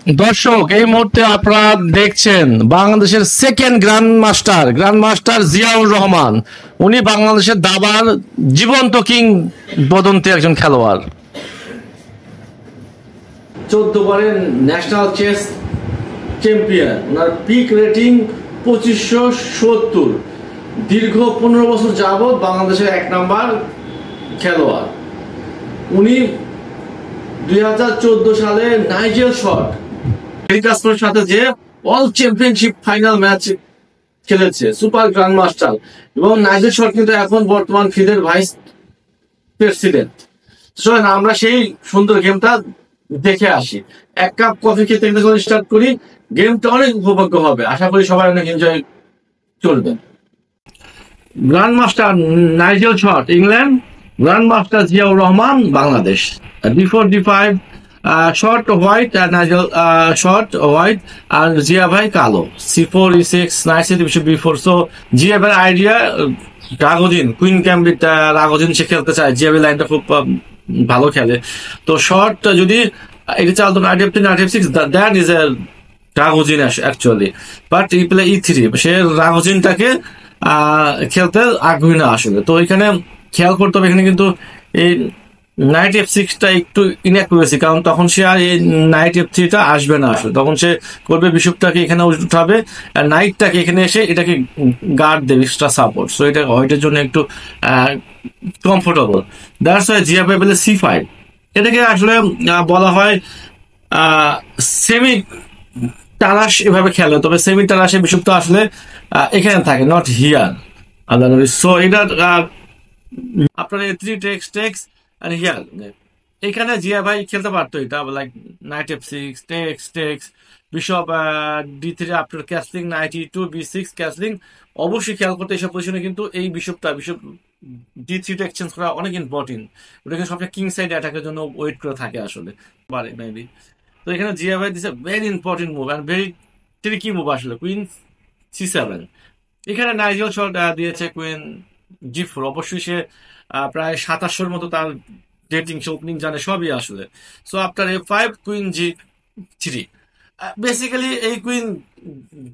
দর্শক, এই মুহূর্তে আপনারা দেখছেন বাংলাদেশের second grand master Ziaur Rahman. উনি বাংলাদেশের দাবার জীবন্ত কিং বদন্তি একজন খেলোয়াড়। 14 বারের ন্যাশনাল চেস চ্যাম্পিয়ন। ওনার পিক রেটিং 2570। দীর্ঘ 15 বছর যাবৎ বাংলাদেশের 1 নাম্বার খেলোয়াড়। উনি 2014 সালে নাইজেল শট সাথে যে অল চ্যাম্পিয়নশিপ ফাইনাল ম্যাচ খেলেছে, সুপার গ্র্যান্ড মাস্টার। এবং নাইজেল শট কিন্তু এখন বর্তমান ফিডের ভাইস প্রেসিডেন্ট। চলেন আমরা সেই সুন্দর গেমটা দেখে আসি। 1 কাপ কফি খেতে খেতে যখন স্টার্ট করি, গেমটা অনেক উপভোগ্য হবে। আশা করি সবাই অনেক এনজয় করবেন। Grand master Nigel Short England, grand master Ziaur Rahman Bangladesh. D4 D5 Short white, Nigel Short white, আর জিয়া ভাই কালো। C4 E6 night C3 bishop B4। So Zia ভাই আইডিয়া রাগোজিন কুইন ক্যাম্বিট রাগোজিন সে খেলতে চায়। জিয়া ভাই লাইনটা খুব ভালো খেলে। তো শর্ট যদি এটা চালতো knight F3 knight F6, that is a Ragozin actually. But he play E3, সে রাগোজিনটাকে খেলতে আগ্রহী না আসলে। তো এখানে খেয়াল করতে হবে, এখানে কিন্তু এই নাইট F6টা একটু ইনঅ্যাকুরেসি, কারণ তখন সে আর এই নাইট F3টা আসবে না আসলে। তখন সে করবে বিশপটাকে এখানে উঠাবে, আর নাইটটাকে এখানে এসে এটাকে গার্ড দেবে, এক্সট্রা সাপোর্ট। সো এটা হোয়াইটের জন্য একটু কমফোর্টেবল। দ্যাটস ওয়াই জিয়া ভাই বলে C5। এটাকে আসলে বলা হয় সেমি টালাস এভাবে খেলে, তবে সেমি টালাসের বিশপটা আসলে এখানে থাকে, নট হিয়ার। সো এটা আপনার A3 টেক্স আর হিয়ার এখানে জিয়া ভাই খেলতে পারতো এটা, like night F6 text bishop D3 after castling, night E2 B6 castling. অবশ্যই খেয়াল করতে এইসব পজিশনে কিন্তু এই বিশপ D3 টা এক্সচেঞ্জ করা অনেক ইম্পর্টেন্ট। ওটা কিন্তু সবসময় কিং সাইড অ্যাটাকের জন্য ওয়েট করে থাকে আসলে, পারে মেবি। তো এখানে জিয়া ভাই দিছে very important move and very tricky move আসলে, কুইন C7। এখানে নাইজেল শট দিয়েছে কুইন G4। অবশ্যই সে প্রায় 2700 মতো তার রেটিং, সে ওপেনিং জানে সবই আসলে। So after A5 queen G3। Basically এই কুইন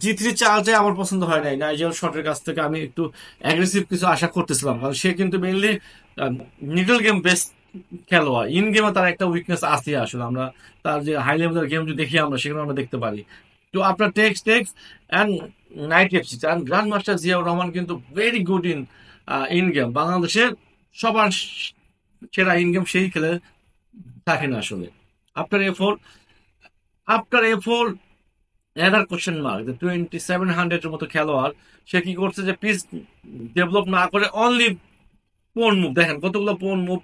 G3 চালটাই আমার পছন্দ হয় নাই। নাইজেল শটের কাছ থেকে আমি একটু অ্যাগ্রেসিভ কিছু আশা করতেছিলাম, কারণ সে কিন্তু মেইনলি মিডল গেম বেস্ট খেলোয়াড়। ইন গেমে তার একটা উইকনেস আছে আসলে, আমরা তার যে হাই লেভেলের গেম যদি দেখি আমরা, সেখানে আমরা দেখতে পারি। তো আপনার takes and knight F6 and grand master Ziaur Rahman কিন্তু ভেরি গুড ইন গেম। বাংলাদেশের সবার সেরা ইন গেম সেই খেলে থাকে না আসলে। After A4 another question mark. 2700 মতো খেলোয়াড়, সে কি করছে যে পিস ডেভেলপ না করে অনলি পোন মুভ, দেখেন কতগুলো পোন মুভ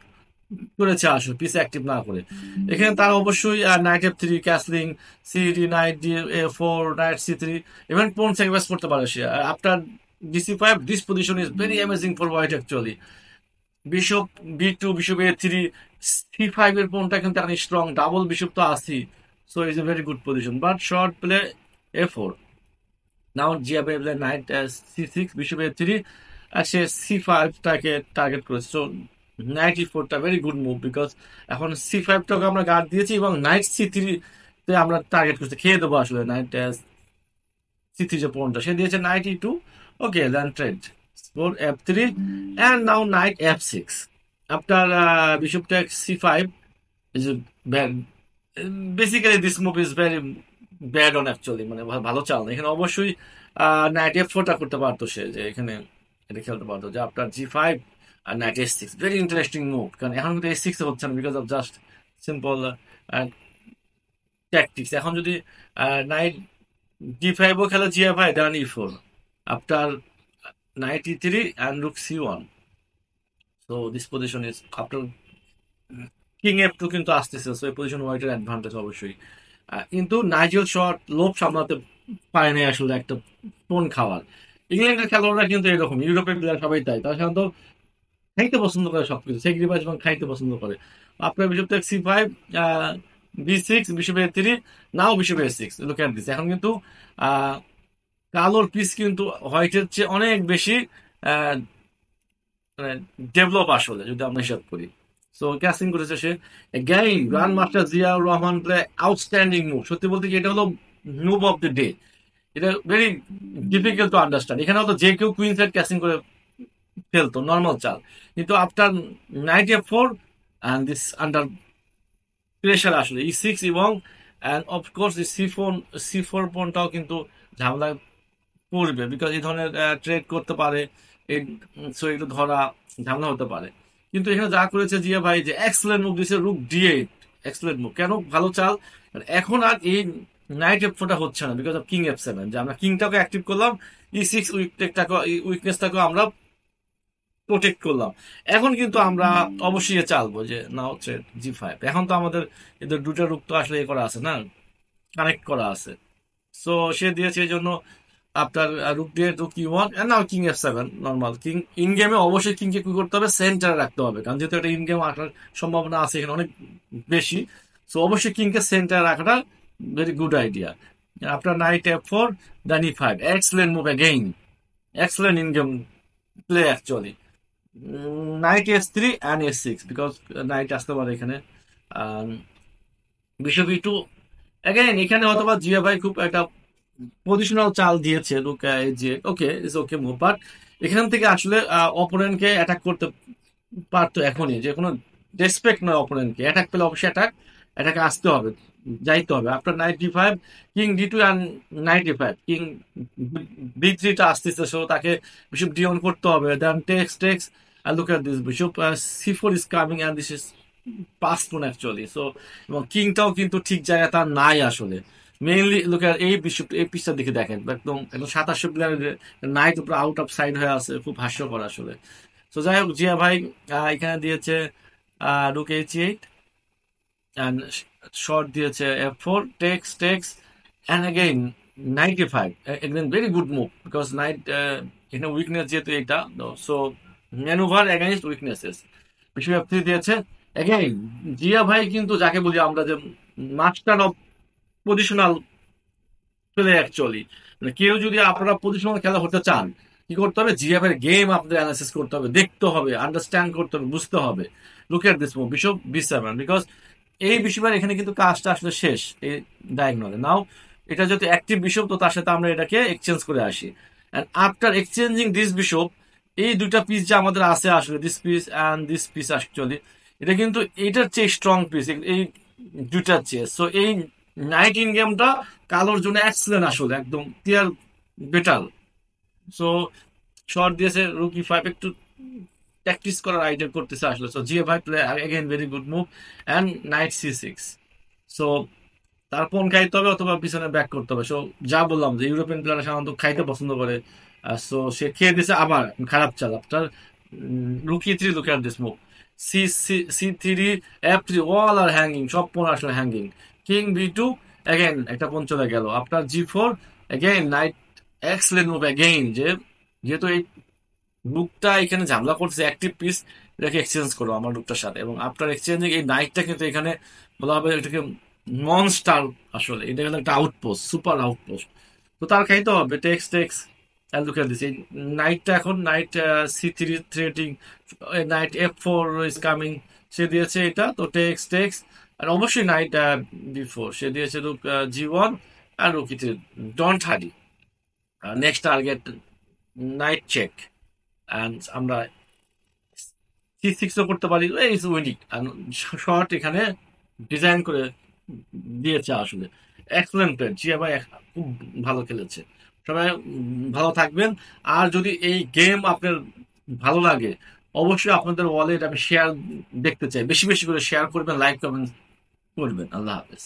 করেছে আসলে, পিস অ্যাক্টিভ না করে। এখানে তার অবশ্যই knight F3 castling, C3 knight A4 knight C3, even pawn sacrifice করতে পারে সে। After DC5 this position is very amazing for white actually. Bishop B2 bishop A3 C5 এর পোনটা কিন্তু এখন স্ট্রং, ডাবল বিশপ তো আসি। So is a very good position. But Short play A4। Now Zia bhai play knight C6 bishop A3, আর সে C5টাকে target করেছে। So knight E4টা ভেরি গুড মুভ, বিকজ এখন C5টাকে আমরা গার্ড দিয়েছি এবং নাইট C3 তে আমরা টার্গেট করছি, খেয়ে দেবো আসলে। নাইট C3 যে পয়েন্টটা সে দিয়েছে knight E2। Okay, then trade for F3 and now knight F6. After bishop takes C5 is a bad. Basically this move is very bad on actually, মানে ভালো চাল না। এখানে অবশ্যই নাইট F4টা করতে পারতো সে, যে এখানে এটা খেলতে পারতো যে আফটার G5 আর knight S6। Very interesting move, কারণ এখন কিন্তু S6 হচ্ছে না because of just simple tactics. এখন যদি নাইট D5ও খেলে Zia bhai, then E4 after knight E3 and rook C1. So this position is after king F2 কিন্তু আসতেছে। সো এই পজিশন হোয়াইটের অ্যাডভান্টেজ অবশ্যই। কিন্তু নাইজেল শট লোভ সামলাতে পারে না আসলে একটা টোন খাওয়ার। ইংল্যান্ডের খেলোয়াড়রা কিন্তু এরকম, ইউরোপের প্লেয়ার সবাই তাই, তারা সাধারণত খাইতে পছন্দ করে সবকিছু, স্যাক্রিফাইস এবং খাইতে পছন্দ করে। আপনার bishop C5 B6 bishop A3, now bishop A6। Look at this, এখন কিন্তু কালোর পিস কিন্তু হোয়াইটের চেয়ে অনেক বেশি ডেভেলপ আসলে, যদি আমরা হিসাব করি। সো ক্যাসিং করেছে সে। Again grand master Ziaur Rahman play outstanding move. সত্যি বলতে কি এটা হলো মুভ অফ দ্য ডে। এটা ভেরি ডিফিকাল্ট টু আন্ডারস্ট্যান্ড। এখানে হয়তো যে কেউ কুইন সাইড ক্যাসিং করে ফেলতো নর্মাল চাল, কিন্তু আফটার নাইট এ4 অ্যান্ড দিস আন্ডার প্রেশার আসলে E6 এবং অফকোর্স সি ফোর পনটাও কিন্তু ঝামেলায় পড়বে, বিকজ এই ধরনের ট্রেড করতে পারে, এই সো এগুলো ধরা ঝামেলা হতে পারে। কিন্তু এখানে যা করেছে জিয়া ভাই, যে এক্সেলেন্ট মুভ দিয়েছে রুক D8, এক্সেলেন্ট মুভ। কেন ভালো চাল? এখন আর এই নাইট এফ4টা হচ্ছে না বিকজ অফ কিং F7, যে আমরা কিংটাকে অ্যাক্টিভ করলাম, E6 উইকনেসটাকে আমরা প্রোটেক্ট করলাম। এখন কিন্তু আমরা অবশ্যই চালবো যে না হচ্ছে G5। এখন তো আমাদের এদের দুটো রুক তো আসলে করা আছে না, কানেক্ট করা আছে। সো সে দিয়েছে এই জন্য আপনার রুক দিয়ে রুক E1 now king F7 normal. King in গেমে অবশ্যই কিংকে কি করতে হবে, সেন্টারে রাখতে হবে, কারণ যেহেতু একটা ইন গেম আসার সম্ভাবনা আছে এখানে অনেক বেশি। সো অবশ্যই কিংকে সেন্টারে রাখাটা ভেরি গুড আইডিয়া। আপনার knight F4 then E5, excellent move again, excellent in game play actually. Knight S3 and S6 because knight আসতে পারে এখানে। বিশপ E2 অ্যাগেইন, এখানে অথবা জিয়া ভাই খুব একটা পজিশনাল চাল দিয়েছে যে okay is okay move, but এখান থেকে আসলে অপোনেন্টকে অ্যাটাক করতে পারতো এখনই, যে কোনো রেসপেক্ট নয় অপোনেন্টকে। অ্যাটাক পেলে অবশ্যই অ্যাটাকে আসতে হবে, যাইতে হবে। আপনার knight D5, king D2 and knight E5, king B3টা আসতেছে, সো তাকে বিশপ D1 করতে হবে। Then takes and look at this bishop C4 is coming and this is pass পোন অ্যাকচুয়ালি। সো এবং কিংটাও কিন্তু ঠিক জায়গায় তার নাই আসলে। মেইনলি লোক এই বিশপ, এই পিসটার দিকে দেখেন, একদম একদম 2700 প্লেয়ারের নাইট উপরে আউট অফ সাইড হয়ে আছে, খুব হাস্যকর আসলে। তো যাই হোক, জিয়া ভাই এখানে দিয়েছে রুক H8 অ্যান্ড শর্ট দিয়েছে F4, text and again night E5, একদম very good move because night এখানে উইকনেস যেহেতু এটা, so manoeuvre against weaknesses. Bishop F3 দিয়েছে। অ্যাগেইন জিয়া ভাই কিন্তু যাকে বলি আমরা যে master of positional play actually, মানে কেউ যদি আপনারা পজিশনাল খেলা হতে চান, কি করতে হবে, জিএফ এর গেম আপনাদের অ্যানালাইসিস করতে হবে, দেখতে হবে, আন্ডারস্ট্যান্ড করতে হবে, বুঝতে হবে। Look at this move bishop B7, because এই বিশপের এখানে কিন্তু কাজটা আসলে শেষ এই ডায়াগোনালে। নাও এটা যেহেতু অ্যাক্টিভ বিশপ, তো তার সাথে আমরা এটাকে এক্সচেঞ্জ করে আসি। And after exchanging this bishop, এই দুইটা পিস যে আমাদের আছে আসলে, this piece and this piece actually, এটা কিন্তু এইটার চেয়ে স্ট্রং পিস এই দুইটার চেয়ে। সো এই নাইট ইন গেমটা কালোর জন্য এক্সেলেন্ট আসলে, একদম ক্লিয়ার বেটার। সো শর্ট দিয়েছে রুক E5, একটু প্র্যাকটিস করার আইডিয়া করতেছে আসলে। So G5 play again very good move and night C6। So তার পণ খাইতে হবে অথবা পিছনে ব্যাক করতে হবে। সো যা বললাম যে ইউরোপিয়ান প্লেয়ার সাধারণত খাইতে পছন্দ করে, সো সে খেয়ে দিয়েছে আবার খারাপ চাল। আপনার rook E3, look at this move, C3 F3, all are hanging, সব পণ আসলে হ্যাঙ্গিং। কিং B2, অ্যাগেন একটা পণ চলে গেল। আপনার G4, again night, excellent move again, যে যেহেতু এই রুকটা এখানে ঝামেলা করছে অ্যাক্টিভ পিস, এটাকে এক্সচেঞ্জ করো আমার রুকটার সাথে। এবং আফটার এক্সচেঞ্জিং এই নাইটটা কিন্তু এখানে বলা হবে এটাকে মনস্টার আসলে, এটা হলো একটা আউটপোস্ট, সুপার আউটপোস্ট। তো তার খাইতে হবে টেক্স লুক এট দিস। এই নাইটটা এখন knight C3 threatening, knight F4 is coming, সে দিয়েছে এটা। তো টেক্স আর অবশ্যই নাইট B4, সে দিয়েছে রুক G1 আর rook E3, don't hurry. Next target knight check, and আমরা C6ও করতে পারি, ইজ উইনিং। শর্ট এখানে ডিজাইন করে দিয়েছে আসলে, এক্সেলেন্ট প্লেয়ার জিয়া ভাই, খুব ভালো খেলেছে। সবাই ভালো থাকবেন। আর যদি এই গেম আপনার ভালো লাগে, অবশ্যই আপনাদের ওয়ালেট আমি শেয়ার দেখতে চাই, বেশি বেশি করে শেয়ার করবেন, লাইক কমেন্ট করবেন। আল্লাহ হাফেজ।